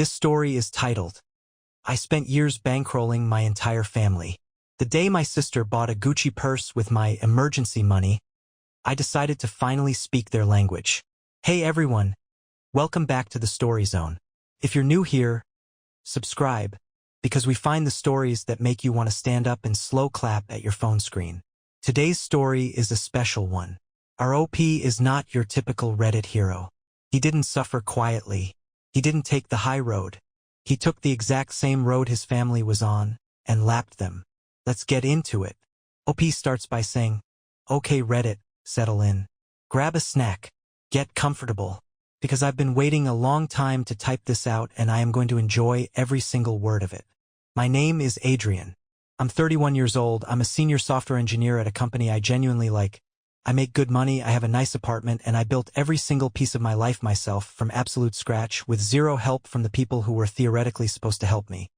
This story is titled, I Spent Years Bankrolling My Entire Family. The day my sister bought a Gucci purse with my emergency money, I decided to finally speak their language. Hey everyone, welcome back to the Story Zone. If you're new here, subscribe, because we find the stories that make you want to stand up and slow clap at your phone screen. Today's story is a special one. Our OP is not your typical Reddit hero. He didn't suffer quietly. He didn't take the high road. He took the exact same road his family was on and lapped them. Let's get into it. OP starts by saying, Okay Reddit, settle in. Grab a snack. Get comfortable. Because I've been waiting a long time to type this out and I am going to enjoy every single word of it. My name is Adrian. I'm 31 years old. I'm a senior software engineer at a company I genuinely like. I make good money, I have a nice apartment, and I built every single piece of my life myself from absolute scratch with zero help from the people who were theoretically supposed to help me.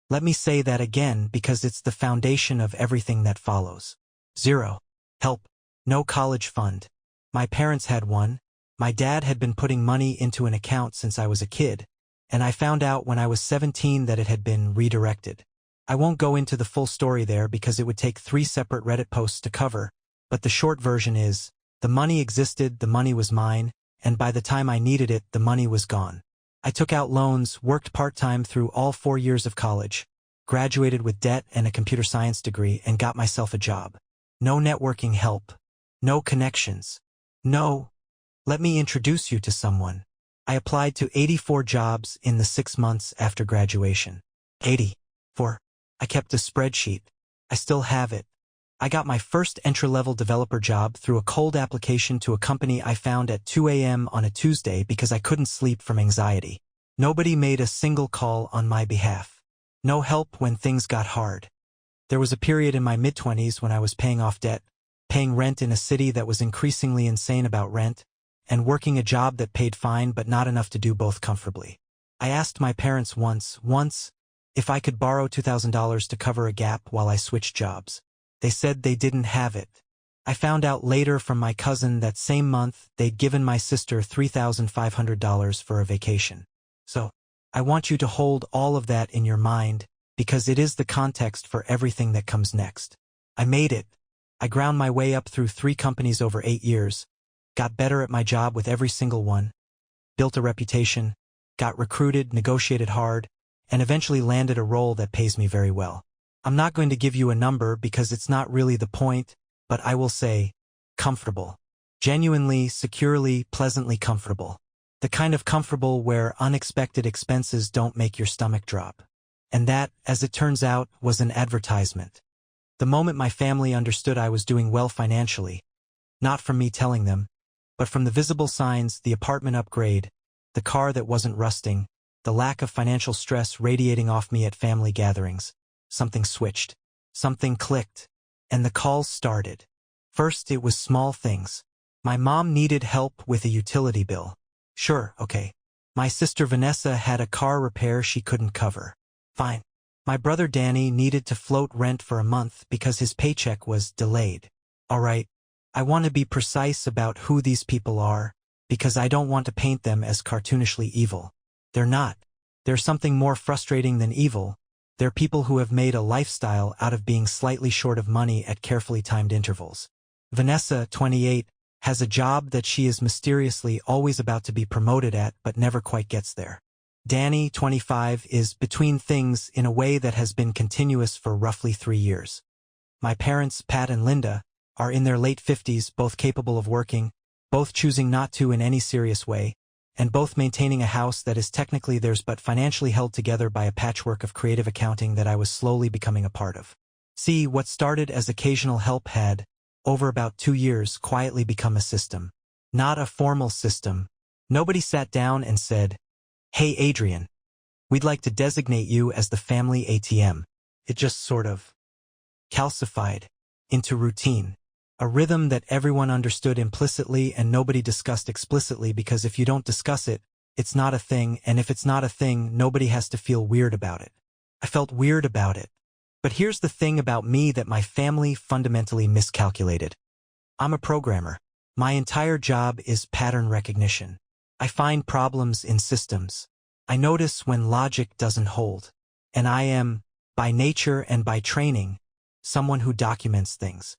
Let me say that again because it's the foundation of everything that follows. Zero help. No college fund. My parents had one. My dad had been putting money into an account since I was a kid, and I found out when I was 17 that it had been redirected. I won't go into the full story there because it would take 3 separate Reddit posts to cover, but the short version is, the money existed, the money was mine, and by the time I needed it, the money was gone. I took out loans, worked part-time through all 4 years of college, graduated with debt and a computer science degree, and got myself a job. No networking help. No connections. No. Let me introduce you to someone. I applied to 84 jobs in the 6 months after graduation. 84. I kept a spreadsheet. I still have it. I got my first entry-level developer job through a cold application to a company I found at 2 a.m. on a Tuesday because I couldn't sleep from anxiety. Nobody made a single call on my behalf. No help when things got hard. There was a period in my mid-20s when I was paying off debt, paying rent in a city that was increasingly insane about rent, and working a job that paid fine but not enough to do both comfortably. I asked my parents once, if I could borrow $2,000 to cover a gap while I switched jobs. They said they didn't have it. I found out later from my cousin that same month they'd given my sister $3,500 for a vacation. So, I want you to hold all of that in your mind because it is the context for everything that comes next. I made it. I ground my way up through 3 companies over 8 years, got better at my job with every single one, built a reputation, got recruited, negotiated hard, and eventually landed a role that pays me very well. I'm not going to give you a number because it's not really the point, but I will say, comfortable. Genuinely, securely, pleasantly comfortable. The kind of comfortable where unexpected expenses don't make your stomach drop. And that, as it turns out, was an advertisement. The moment my family understood I was doing well financially, not from me telling them, but from the visible signs, the apartment upgrade, the car that wasn't rusting, the lack of financial stress radiating off me at family gatherings, something switched, something clicked, and the calls started. First, it was small things. My mom needed help with a utility bill. Sure, okay. My sister Vanessa had a car repair she couldn't cover. Fine. My brother Danny needed to float rent for a month because his paycheck was delayed. All right. I want to be precise about who these people are, because I don't want to paint them as cartoonishly evil. They're not. They're something more frustrating than evil. They're people who have made a lifestyle out of being slightly short of money at carefully timed intervals. Vanessa, 28, has a job that she is mysteriously always about to be promoted at but never quite gets there. Danny, 25, is between things in a way that has been continuous for roughly 3 years. My parents, Pat and Linda, are in their late 50s, both capable of working, both choosing not to in any serious way, and both maintaining a house that is technically theirs but financially held together by a patchwork of creative accounting that I was slowly becoming a part of. See, what started as occasional help had, over about 2 years, quietly become a system. Not a formal system. Nobody sat down and said, Hey Adrian, we'd like to designate you as the family ATM. It just sort of calcified into routine. A rhythm that everyone understood implicitly and nobody discussed explicitly because if you don't discuss it, it's not a thing, and if it's not a thing, nobody has to feel weird about it. I felt weird about it. But here's the thing about me that my family fundamentally miscalculated. I'm a programmer. My entire job is pattern recognition. I find problems in systems. I notice when logic doesn't hold. And I am, by nature and by training, someone who documents things.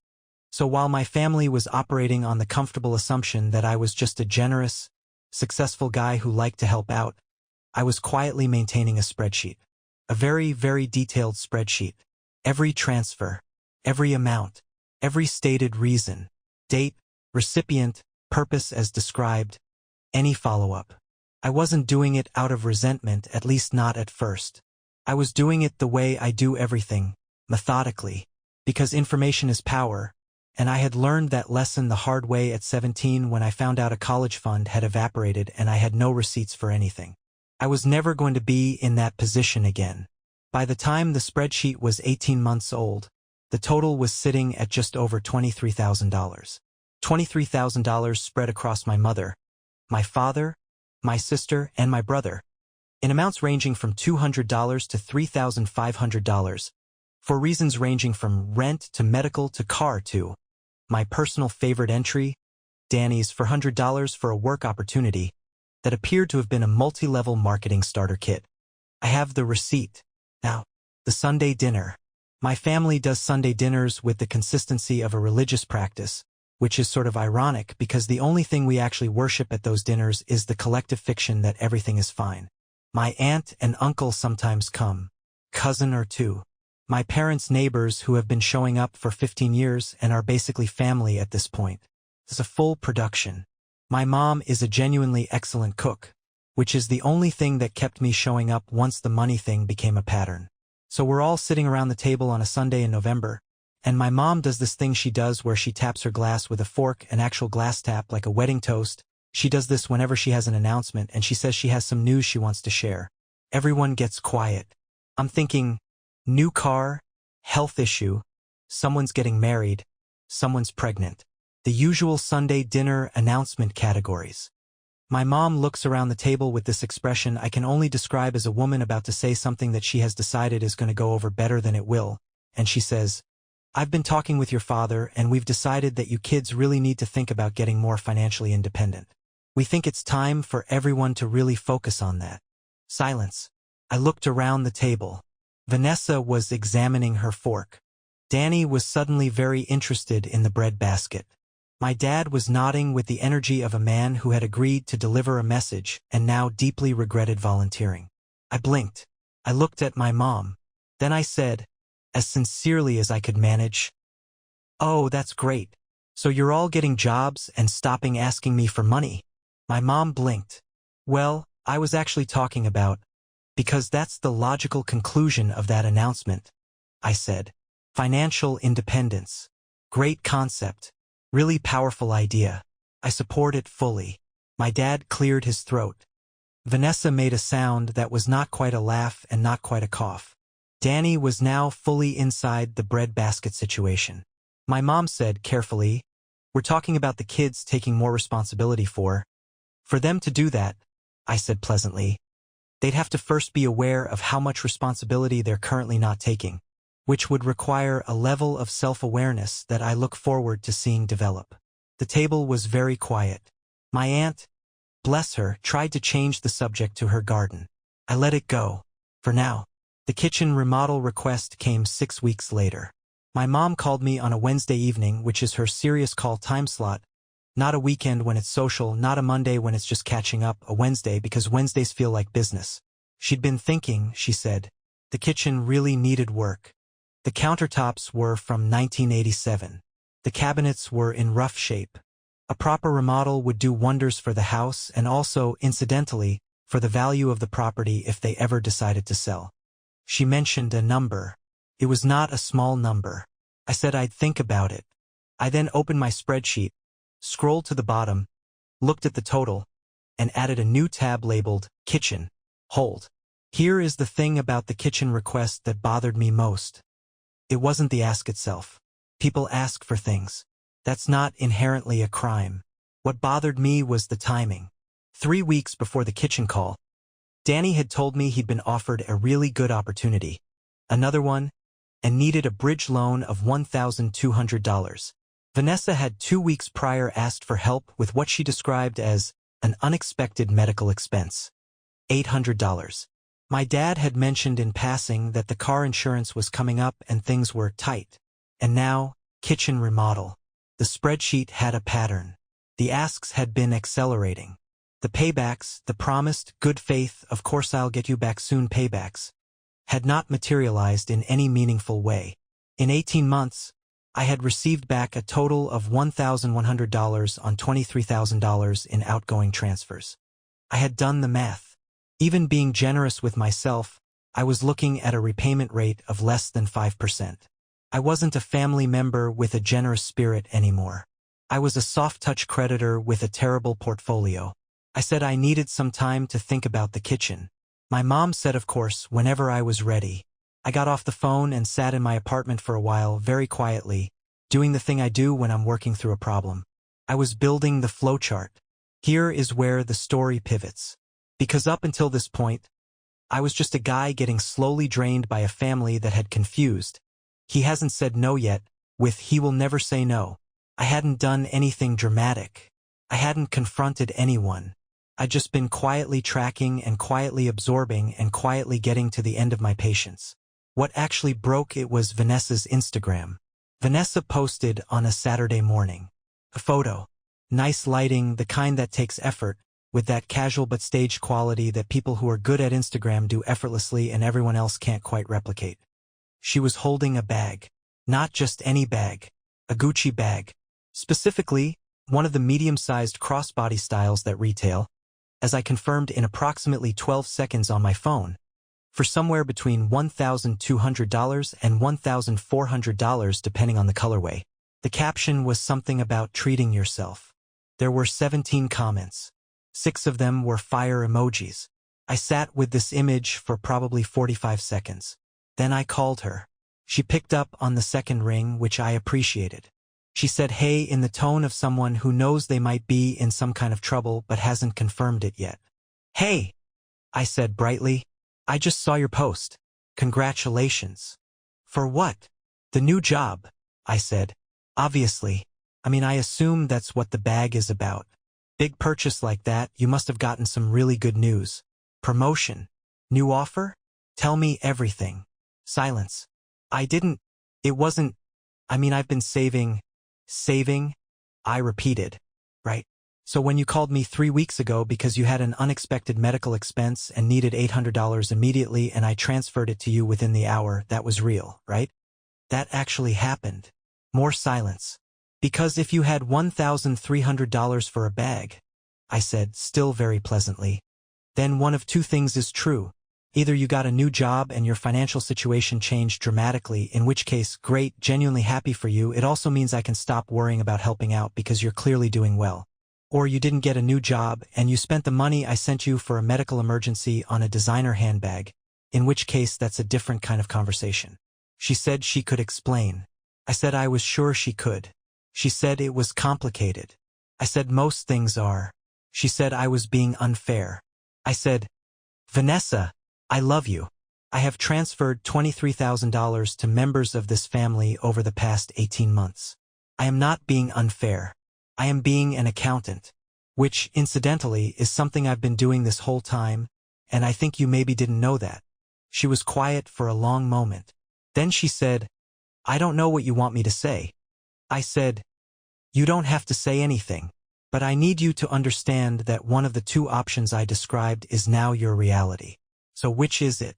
So while my family was operating on the comfortable assumption that I was just a generous, successful guy who liked to help out, I was quietly maintaining a spreadsheet. A very, very detailed spreadsheet. Every transfer, every amount, every stated reason, date, recipient, purpose as described, any follow-up. I wasn't doing it out of resentment, at least not at first. I was doing it the way I do everything, methodically, because information is power, and I had learned that lesson the hard way at 17 when I found out a college fund had evaporated and I had no receipts for anything. I was never going to be in that position again. By the time the spreadsheet was 18 months old, the total was sitting at just over $23,000. $23,000 spread across my mother, my father, my sister, and my brother, in amounts ranging from $200 to $3,500, for reasons ranging from rent to medical to car to my personal favorite entry, Danny's $400 for a work opportunity that appeared to have been a multi-level marketing starter kit. I have the receipt. Now, the Sunday dinner. My family does Sunday dinners with the consistency of a religious practice, which is sort of ironic because the only thing we actually worship at those dinners is the collective fiction that everything is fine. My aunt and uncle sometimes come, cousin or two. My parents' neighbors who have been showing up for 15 years and are basically family at this point. It's a full production. My mom is a genuinely excellent cook, which is the only thing that kept me showing up once the money thing became a pattern. So we're all sitting around the table on a Sunday in November, and my mom does this thing she does where she taps her glass with a fork, an actual glass tap like a wedding toast. She does this whenever she has an announcement and she says she has some news she wants to share. Everyone gets quiet. I'm thinking, new car, health issue, someone's getting married, someone's pregnant. The usual Sunday dinner announcement categories. My mom looks around the table with this expression I can only describe as a woman about to say something that she has decided is going to go over better than it will, and she says, "I've been talking with your father and we've decided that you kids really need to think about getting more financially independent. We think it's time for everyone to really focus on that." Silence. I looked around the table. Vanessa was examining her fork. Danny was suddenly very interested in the bread basket. My dad was nodding with the energy of a man who had agreed to deliver a message and now deeply regretted volunteering. I blinked. I looked at my mom. Then I said, as sincerely as I could manage, "Oh, that's great. So you're all getting jobs and stopping asking me for money." My mom blinked. "Well, I was actually talking about, because that's the logical conclusion of that announcement," I said. "Financial independence. Great concept. Really powerful idea. I support it fully." My dad cleared his throat. Vanessa made a sound that was not quite a laugh and not quite a cough. Danny was now fully inside the breadbasket situation. My mom said carefully, "We're talking about the kids taking more responsibility for them to do that," I said pleasantly. "They'd have to first be aware of how much responsibility they're currently not taking, which would require a level of self-awareness that I look forward to seeing develop." The table was very quiet. My aunt, bless her, tried to change the subject to her garden. I let it go. For now. The kitchen remodel request came 6 weeks later. My mom called me on a Wednesday evening, which is her serious call time slot. Not a weekend when it's social, not a Monday when it's just catching up, a Wednesday because Wednesdays feel like business. She'd been thinking, she said. The kitchen really needed work. The countertops were from 1987. The cabinets were in rough shape. A proper remodel would do wonders for the house and also, incidentally, for the value of the property if they ever decided to sell. She mentioned a number. It was not a small number. I said I'd think about it. I then opened my spreadsheet, scrolled to the bottom, looked at the total, and added a new tab labeled Kitchen. Hold. Here is the thing about the kitchen request that bothered me most. It wasn't the ask itself. People ask for things. That's not inherently a crime. What bothered me was the timing. 3 weeks before the kitchen call, Danny had told me he'd been offered a really good opportunity, another one, and needed a bridge loan of $1,200. Vanessa had 2 weeks prior asked for help with what she described as an unexpected medical expense. $800. My dad had mentioned in passing that the car insurance was coming up and things were tight. And now, kitchen remodel. The spreadsheet had a pattern. The asks had been accelerating. The paybacks, the promised, good faith, of course I'll get you back soon paybacks, had not materialized in any meaningful way. In 18 months, I had received back a total of $1,100 on $23,000 in outgoing transfers. I had done the math. Even being generous with myself, I was looking at a repayment rate of less than 5%. I wasn't a family member with a generous spirit anymore. I was a soft-touch creditor with a terrible portfolio. I said I needed some time to think about the kitchen. My mom said, of course, whenever I was ready. I got off the phone and sat in my apartment for a while, very quietly, doing the thing I do when I'm working through a problem. I was building the flowchart. Here is where the story pivots. Because up until this point, I was just a guy getting slowly drained by a family that had confused. He hasn't said no yet, with he will never say no. I hadn't done anything dramatic. I hadn't confronted anyone. I'd just been quietly tracking and quietly absorbing and quietly getting to the end of my patience. What actually broke it was Vanessa's Instagram. Vanessa posted on a Saturday morning. A photo. Nice lighting, the kind that takes effort, with that casual but staged quality that people who are good at Instagram do effortlessly and everyone else can't quite replicate. She was holding a bag. Not just any bag. A Gucci bag. Specifically, one of the medium-sized crossbody styles that retail, as I confirmed in approximately 12 seconds on my phone, for somewhere between $1,200 and $1,400 depending on the colorway. The caption was something about treating yourself. There were 17 comments. 6 of them were fire emojis. I sat with this image for probably 45 seconds. Then I called her. She picked up on the second ring, which I appreciated. She said hey in the tone of someone who knows they might be in some kind of trouble but hasn't confirmed it yet. Hey, I said brightly. I just saw your post. Congratulations. For what? The new job, I said. Obviously. I assume that's what the bag is about. Big purchase like that, you must have gotten some really good news. Promotion. New offer? Tell me everything. Silence. It wasn't, I've been saving, I repeated. Right. So when you called me 3 weeks ago because you had an unexpected medical expense and needed $800 immediately and I transferred it to you within the hour, that was real, right? That actually happened. More silence. Because if you had $1,300 for a bag, I said, still very pleasantly, then one of two things is true. Either you got a new job and your financial situation changed dramatically, in which case, great, genuinely happy for you. It also means I can stop worrying about helping out because you're clearly doing well. Or you didn't get a new job and you spent the money I sent you for a medical emergency on a designer handbag, in which case that's a different kind of conversation. She said she could explain. I said I was sure she could. She said it was complicated. I said most things are. She said I was being unfair. I said, Vanessa, I love you. I have transferred $23,000 to members of this family over the past 18 months. I am not being unfair. I am being an accountant, which, incidentally, is something I've been doing this whole time, and I think you maybe didn't know that. She was quiet for a long moment. Then she said, I don't know what you want me to say. I said, you don't have to say anything, but I need you to understand that one of the two options I described is now your reality. So which is it?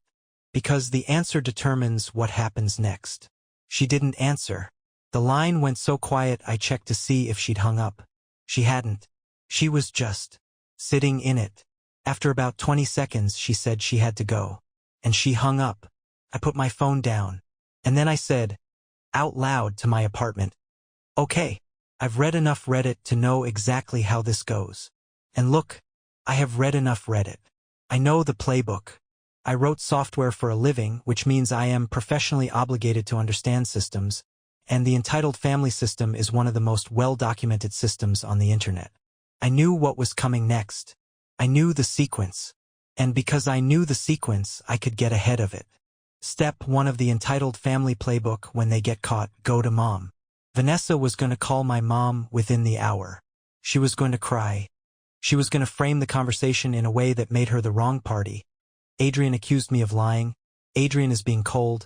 Because the answer determines what happens next. She didn't answer. The line went so quiet I checked to see if she'd hung up. She hadn't. She was just sitting in it. After about 20 seconds she said she had to go. And she hung up. I put my phone down. And then I said, out loud to my apartment, okay, I've read enough Reddit to know exactly how this goes. And look, I have read enough Reddit. I know the playbook. I wrote software for a living, which means I am professionally obligated to understand systems, and the entitled family system is one of the most well-documented systems on the internet. I knew what was coming next. I knew the sequence. And because I knew the sequence, I could get ahead of it. Step 1 of the entitled family playbook: when they get caught, go to mom. Vanessa was going to call my mom within the hour. She was going to cry. She was going to frame the conversation in a way that made her the wrong party. Adrian accused me of lying. Adrian is being cold.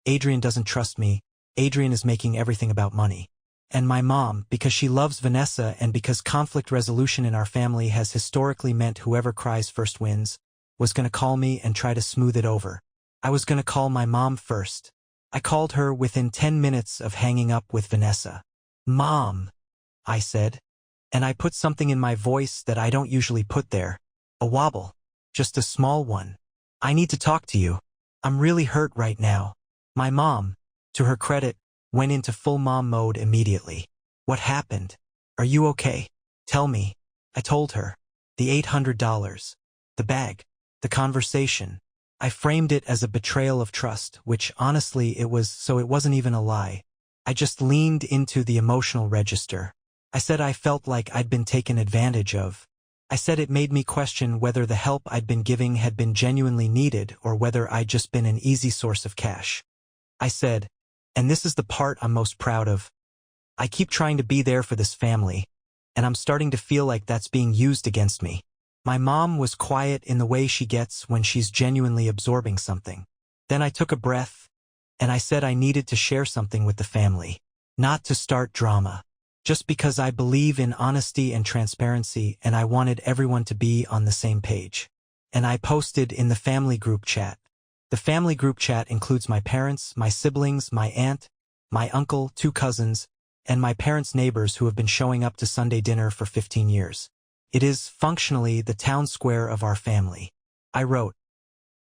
Adrian doesn't trust me. Adrian is making everything about money. And my mom, because she loves Vanessa and because conflict resolution in our family has historically meant whoever cries first wins, was going to call me and try to smooth it over. I was going to call my mom first. I called her within 10 minutes of hanging up with Vanessa. "Mom," I said. And I put something in my voice that I don't usually put there. A wobble. Just a small one. "I need to talk to you. I'm really hurt right now." My mom, to her credit, went into full mom mode immediately. "What happened? Are you okay? Tell me." I told her. The $800. The bag. The conversation. I framed it as a betrayal of trust, which honestly it was, so it wasn't even a lie. I just leaned into the emotional register. I said I felt like I'd been taken advantage of. I said it made me question whether the help I'd been giving had been genuinely needed or whether I'd just been an easy source of cash. I said, and this is the part I'm most proud of, I keep trying to be there for this family, and I'm starting to feel like that's being used against me. My mom was quiet in the way she gets when she's genuinely absorbing something. Then I took a breath, and I said I needed to share something with the family, not to start drama, just because I believe in honesty and transparency and I wanted everyone to be on the same page. And I posted in the family group chat. The family group chat includes my parents, my siblings, my aunt, my uncle, 2 cousins, and my parents' neighbors who have been showing up to Sunday dinner for 15 years. It is functionally the town square of our family. I wrote,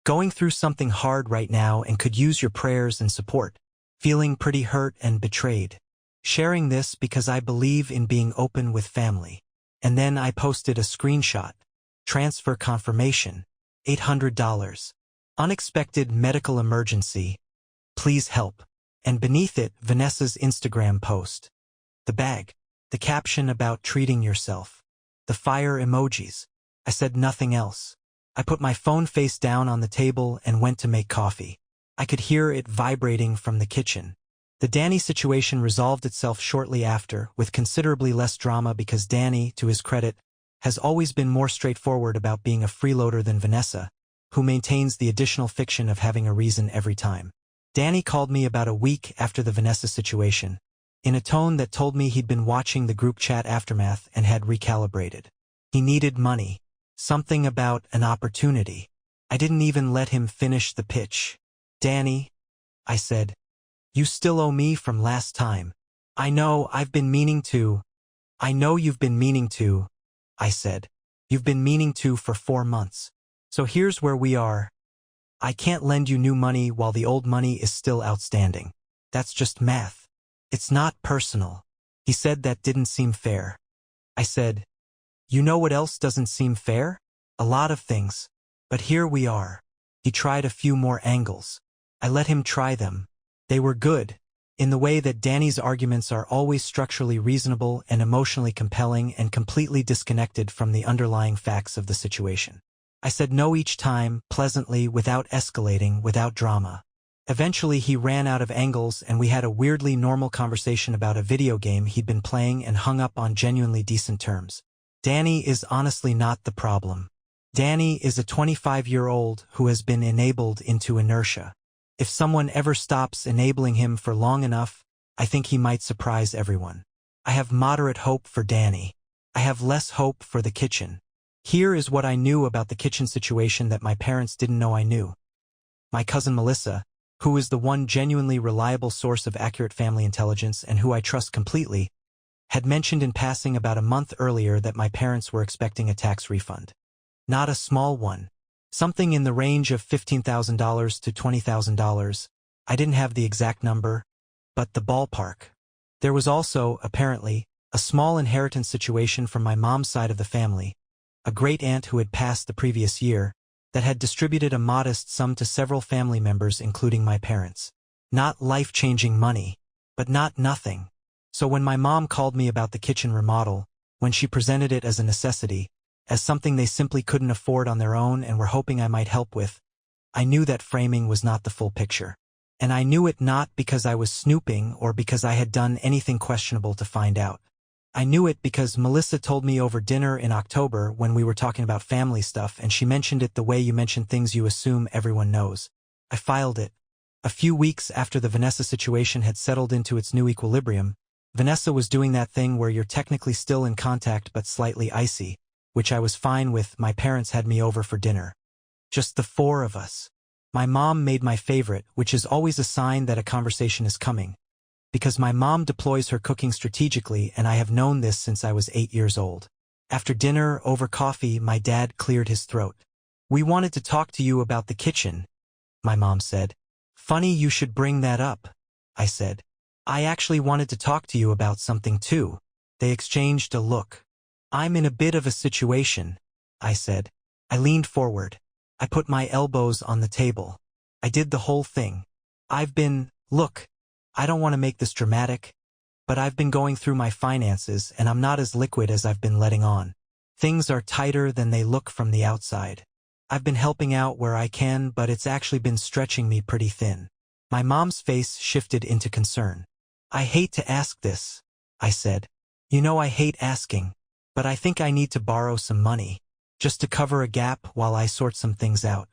"Going through something hard right now and could use your prayers and support. Feeling pretty hurt and betrayed. Sharing this because I believe in being open with family." And then I posted a screenshot. Transfer confirmation. $800. Unexpected medical emergency. Please help. And beneath it, Vanessa's Instagram post. The bag. The caption about treating yourself. The fire emojis. I said nothing else. I put my phone face down on the table and went to make coffee. I could hear it vibrating from the kitchen. The Danny situation resolved itself shortly after, with considerably less drama because Danny, to his credit, has always been more straightforward about being a freeloader than Vanessa, who maintains the additional fiction of having a reason every time. Danny called me about a week after the Vanessa situation, in a tone that told me he'd been watching the group chat aftermath and had recalibrated. He needed money. Something about an opportunity. I didn't even let him finish the pitch. "Danny," I said, "you still owe me from last time. I know you've been meaning to, I said. "You've been meaning to for 4 months. So here's where we are. I can't lend you new money while the old money is still outstanding. That's just math. It's not personal." He said that didn't seem fair. I said, "You know what else doesn't seem fair? A lot of things. But here we are." He tried a few more angles. I let him try them. They were good, in the way that Danny's arguments are always structurally reasonable and emotionally compelling and completely disconnected from the underlying facts of the situation. I said no each time, pleasantly, without escalating, without drama. Eventually he ran out of angles and we had a weirdly normal conversation about a video game he'd been playing and hung up on genuinely decent terms. Danny is honestly not the problem. Danny is a 25-year-old who has been enabled into inertia. If someone ever stops enabling him for long enough, I think he might surprise everyone. I have moderate hope for Danny. I have less hope for the kitchen. Here is what I knew about the kitchen situation that my parents didn't know I knew. My cousin Melissa, who is the one genuinely reliable source of accurate family intelligence and who I trust completely, had mentioned in passing about a month earlier that my parents were expecting a tax refund. Not a small one. Something in the range of $15,000 to $20,000. I didn't have the exact number, but the ballpark. There was also, apparently, a small inheritance situation from my mom's side of the family, a great-aunt who had passed the previous year, that had distributed a modest sum to several family members including my parents. Not life-changing money, but not nothing. So when my mom called me about the kitchen remodel, when she presented it as a necessity, as something they simply couldn't afford on their own and were hoping I might help with, I knew that framing was not the full picture. And I knew it not because I was snooping or because I had done anything questionable to find out. I knew it because Melissa told me over dinner in October when we were talking about family stuff, and she mentioned it the way you mention things you assume everyone knows. I filed it. A few weeks after the Vanessa situation had settled into its new equilibrium, Vanessa was doing that thing where you're technically still in contact but slightly icy, which I was fine with. My parents had me over for dinner. Just the four of us. My mom made my favorite, which is always a sign that a conversation is coming. Because my mom deploys her cooking strategically, and I have known this since I was 8 years old. After dinner, over coffee, my dad cleared his throat. "We wanted to talk to you about the kitchen," my mom said. "Funny you should bring that up," I said. "I actually wanted to talk to you about something too." They exchanged a look. "I'm in a bit of a situation," I said. I leaned forward. I put my elbows on the table. I did the whole thing. Look, I don't want to make this dramatic, but I've been going through my finances and I'm not as liquid as I've been letting on. Things are tighter than they look from the outside. I've been helping out where I can, but it's actually been stretching me pretty thin. My mom's face shifted into concern. "I hate to ask this," I said. "You know I hate asking, but I think I need to borrow some money, just to cover a gap while I sort some things out.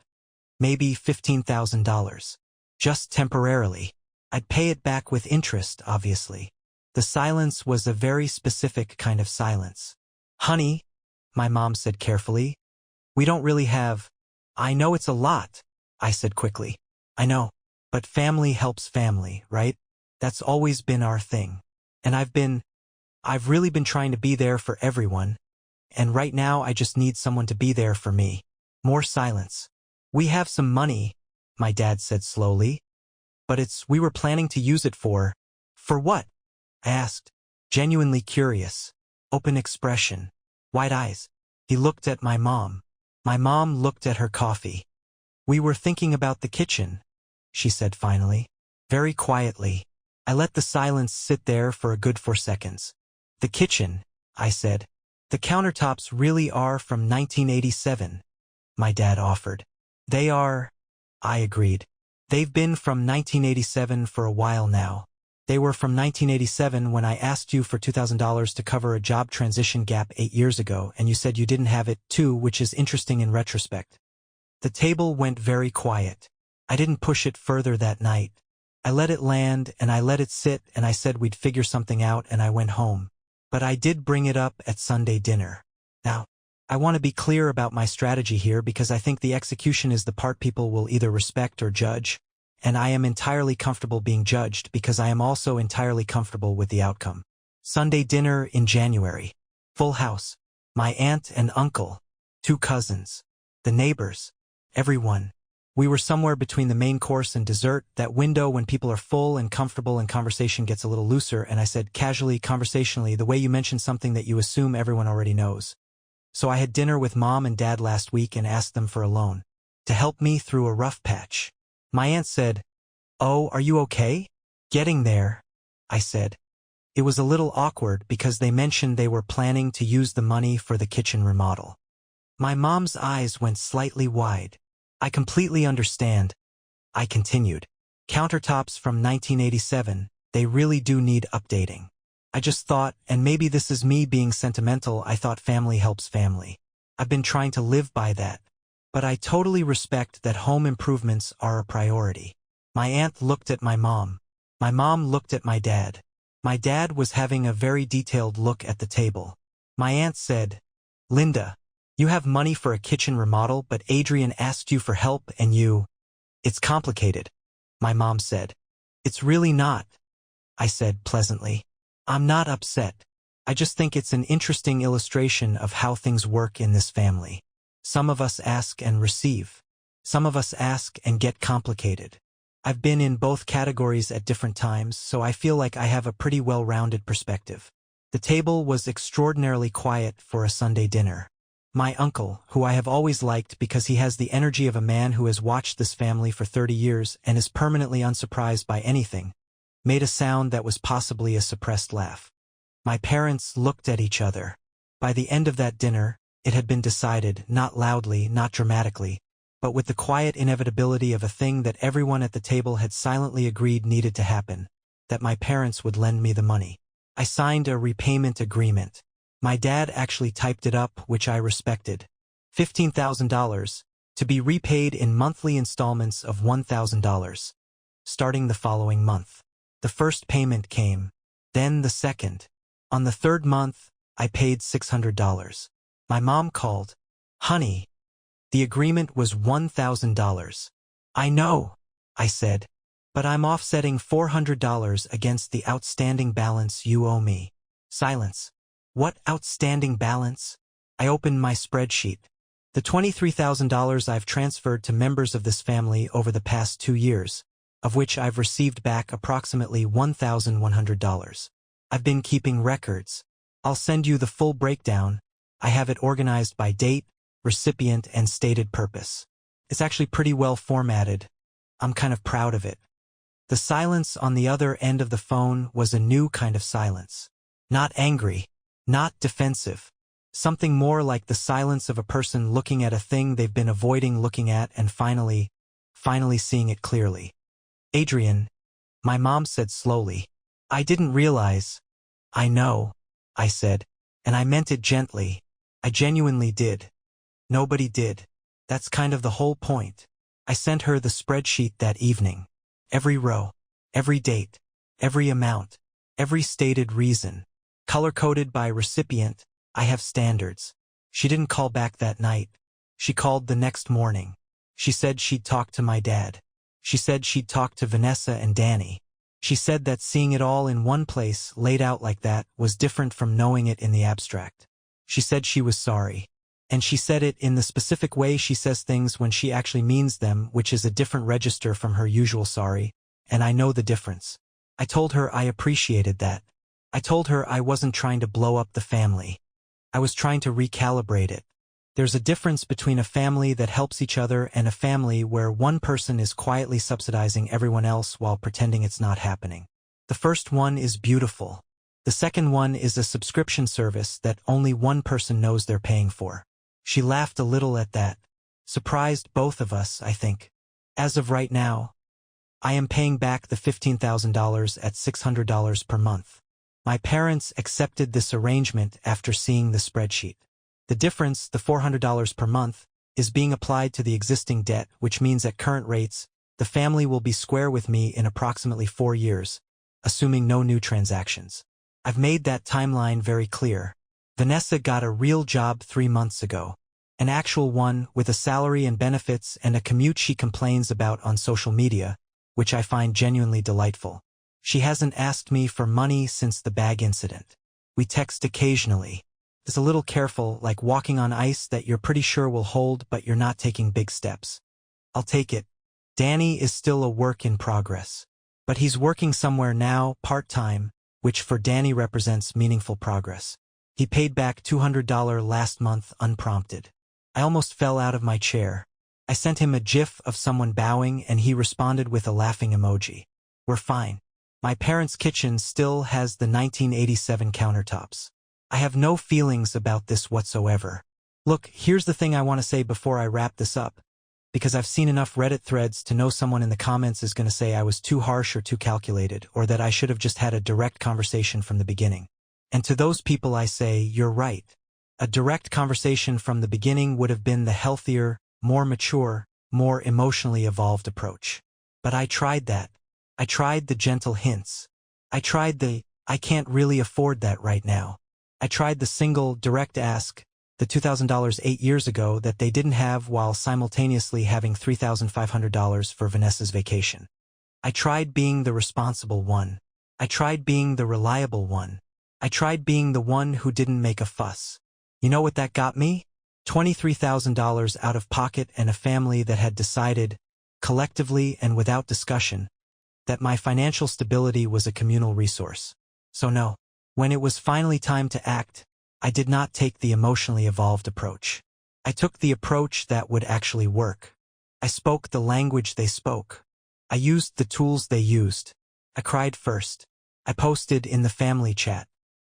Maybe $15,000. Just temporarily. I'd pay it back with interest, obviously." The silence was a very specific kind of silence. "Honey," my mom said carefully, "we don't really have—" "I know it's a lot," I said quickly. "I know. But family helps family, right? That's always been our thing. And I've really been trying to be there for everyone. And right now I just need someone to be there for me." More silence. "We have some money," my dad said slowly. "But we were planning to use it for—" "For what?" I asked, genuinely curious. Open expression. Wide eyes. He looked at my mom. My mom looked at her coffee. "We were thinking about the kitchen," she said finally. Very quietly. I let the silence sit there for a good 4 seconds. "The kitchen," I said. "The countertops really are from 1987, my dad offered. "They are," I agreed. "They've been from 1987 for a while now. They were from 1987 when I asked you for $2,000 to cover a job transition gap 8 years ago, and you said you didn't have it too, which is interesting in retrospect." The table went very quiet. I didn't push it further that night. I let it land, and I let it sit, and I said we'd figure something out, and I went home. But I did bring it up at Sunday dinner. Now, I want to be clear about my strategy here because I think the execution is the part people will either respect or judge, and I am entirely comfortable being judged because I am also entirely comfortable with the outcome. Sunday dinner in January. Full house. My aunt and uncle. 2 cousins. The neighbors. Everyone. We were somewhere between the main course and dessert, that window when people are full and comfortable and conversation gets a little looser, and I said casually, conversationally, the way you mention something that you assume everyone already knows. "So I had dinner with Mom and Dad last week and asked them for a loan. To help me through a rough patch." My aunt said, "Oh, are you okay?" "Getting there," I said. It was a little awkward because they mentioned they were planning to use the money for the kitchen remodel. My mom's eyes went slightly wide. "I completely understand," I continued. "Countertops from 1987, they really do need updating. I just thought, and maybe this is me being sentimental, I thought family helps family. I've been trying to live by that. But I totally respect that home improvements are a priority." My aunt looked at my mom. My mom looked at my dad. My dad was having a very detailed look at the table. My aunt said, "Linda, you have money for a kitchen remodel, but Adrian asked you for help and you—" "It's complicated," my mom said. "It's really not," I said pleasantly. "I'm not upset. I just think it's an interesting illustration of how things work in this family. Some of us ask and receive. Some of us ask and get complicated. I've been in both categories at different times, so I feel like I have a pretty well-rounded perspective." The table was extraordinarily quiet for a Sunday dinner. My uncle, who I have always liked because he has the energy of a man who has watched this family for 30 years and is permanently unsurprised by anything, made a sound that was possibly a suppressed laugh. My parents looked at each other. By the end of that dinner, it had been decided, not loudly, not dramatically, but with the quiet inevitability of a thing that everyone at the table had silently agreed needed to happen, that my parents would lend me the money. I signed a repayment agreement. My dad actually typed it up, which I respected. $15,000, to be repaid in monthly installments of $1,000, starting the following month. The first payment came, then the second. On the third month, I paid $600. My mom called. Honey, the agreement was $1,000. I know, I said, but I'm offsetting $400 against the outstanding balance you owe me. Silence. What outstanding balance? I opened my spreadsheet. The $23,000 I've transferred to members of this family over the past 2 years, of which I've received back approximately $1,100. I've been keeping records. I'll send you the full breakdown. I have it organized by date, recipient, and stated purpose. It's actually pretty well formatted. I'm kind of proud of it. The silence on the other end of the phone was a new kind of silence. Not angry, not defensive. Something more like the silence of a person looking at a thing they've been avoiding looking at and finally seeing it clearly. Adrian, my mom said slowly. I didn't realize. I know, I said, and I meant it gently. I genuinely did. Nobody did. That's kind of the whole point. I sent her the spreadsheet that evening. Every row, every date, every amount, every stated reason. Color-coded by recipient, I have standards. She didn't call back that night. She called the next morning. She said she'd talked to my dad. She said she'd talked to Vanessa and Danny. She said that seeing it all in one place, laid out like that, was different from knowing it in the abstract. She said she was sorry. And she said it in the specific way she says things when she actually means them, which is a different register from her usual sorry, and I know the difference. I told her I appreciated that. I told her I wasn't trying to blow up the family. I was trying to recalibrate it. There's a difference between a family that helps each other and a family where one person is quietly subsidizing everyone else while pretending it's not happening. The first one is beautiful. The second one is a subscription service that only one person knows they're paying for. She laughed a little at that. Surprised both of us, I think. As of right now, I am paying back the $15,000 at $600 per month. My parents accepted this arrangement after seeing the spreadsheet. The difference, the $400 per month, is being applied to the existing debt, which means at current rates, the family will be square with me in approximately 4 years, assuming no new transactions. I've made that timeline very clear. Vanessa got a real job 3 months ago. An actual one with a salary and benefits and a commute she complains about on social media, which I find genuinely delightful. She hasn't asked me for money since the bag incident. We text occasionally. It's a little careful, like walking on ice that you're pretty sure will hold but you're not taking big steps. I'll take it. Danny is still a work in progress. But he's working somewhere now, part-time, which for Danny represents meaningful progress. He paid back $200 last month unprompted. I almost fell out of my chair. I sent him a gif of someone bowing and he responded with a laughing emoji. We're fine. My parents' kitchen still has the 1987 countertops. I have no feelings about this whatsoever. Look, here's the thing I want to say before I wrap this up, because I've seen enough Reddit threads to know someone in the comments is going to say I was too harsh or too calculated, or that I should have just had a direct conversation from the beginning. And to those people I say, you're right. A direct conversation from the beginning would have been the healthier, more mature, more emotionally evolved approach. But I tried that. I tried the gentle hints. I tried the, I can't really afford that right now. I tried the single, direct ask, the $2,000 8 years ago that they didn't have while simultaneously having $3,500 for Vanessa's vacation. I tried being the responsible one. I tried being the reliable one. I tried being the one who didn't make a fuss. You know what that got me? $23,000 out of pocket and a family that had decided, collectively and without discussion, that my financial stability was a communal resource. So no, when it was finally time to act, I did not take the emotionally evolved approach. I took the approach that would actually work. I spoke the language they spoke. I used the tools they used. I cried first. I posted in the family chat.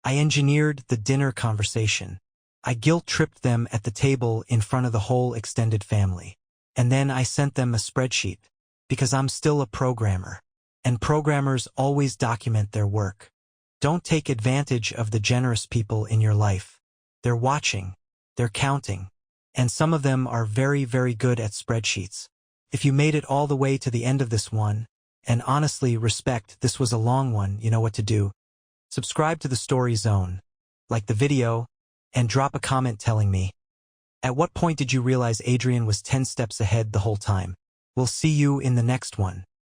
I engineered the dinner conversation. I guilt-tripped them at the table in front of the whole extended family. And then I sent them a spreadsheet, because I'm still a programmer. And programmers always document their work. Don't take advantage of the generous people in your life. They're watching, they're counting, and some of them are very, very good at spreadsheets. If you made it all the way to the end of this one, and honestly, respect, this was a long one, you know what to do. Subscribe to the Story Zone, like the video, and drop a comment telling me, at what point did you realize Adrian was 10 steps ahead the whole time? We'll see you in the next one.